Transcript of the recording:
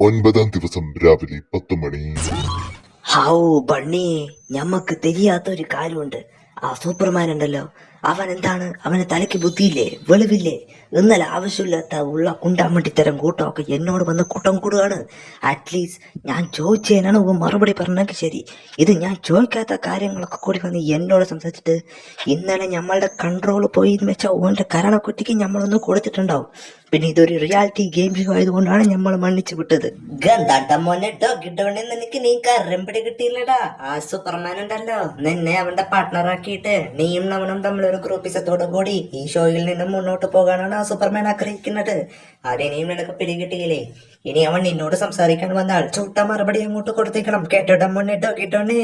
9-ാം ദിവസം രാവിലെ 10 മണി. How bunny, ഞമ്മക്ക് தெரியாത്തൊരു കാര്യമുണ്ട്. ആ സൂപ്പർമാൻ ഉണ്ടല്ലോ, അവൻ എന്താണ്, അവന് തലയ്ക്ക് ബുദ്ധിയില്ലേ, വെളിവില്ലേ? ഇന്നലെ ആവശ്യമില്ലാത്ത ഉള്ള കുണ്ടാമണ്ടിത്തരം കൂട്ടമൊക്കെ എന്നോട് വന്ന് കൂട്ടം കൂടുകയാണ്. അറ്റ്ലീസ്റ്റ് ഞാൻ ചോദിച്ചതിനാണ് ഇവൻ മറുപടി പറഞ്ഞെങ്കിൽ ശരി, ഇത് ഞാൻ ചോദിക്കാത്ത കാര്യങ്ങളൊക്കെ കൂടി വന്ന് എന്നോട് സംസാരിച്ചിട്ട് ഇന്നലെ നമ്മളുടെ കൺട്രോൾ പോയി എന്ന് വെച്ചാൽ ഓൻ്റെ കരണക്കുറ്റിക്ക് നമ്മളൊന്ന് കൊടുത്തിട്ടുണ്ടാവും. പിന്നെ ഇതൊരു റിയാലിറ്റി ഗെയിം ഷോ ആയതുകൊണ്ടാണ് നമ്മൾ മണ്ണിച്ചു വിട്ടത്. ഗന്ധാട്ടമോനെട്ടോ കിട്ടോണെ നിനക്ക് നീ കരമ്പടി കിട്ടിയില്ലടാ. ആ സൂപ്പർമാൻ ഉണ്ടല്ലോ, നിന്നെ അവന്റെ പാർട്ട്ണറാക്കിയിട്ട് നീയും അവനും തമ്മിൽ ഒരു ഗ്രൂപ്പിസത്തോടു കൂടി ഈ ഷോയിൽ നിന്നും മുന്നോട്ട് പോകാനാണ് ആ സൂപ്പർമാൻ ആഗ്രഹിക്കുന്നത്. അതിനെയും നിനക്ക് പിടികിട്ടിയില്ലേ? ഇനി അവൻ നിന്നോട് സംസാരിക്കാൻ വന്നാൽ ചൂട്ട മറുപടി അങ്ങോട്ട് കൊടുത്തേക്കണം. കേട്ടോടാ മോനെട്ടോ കിട്ടോണേ.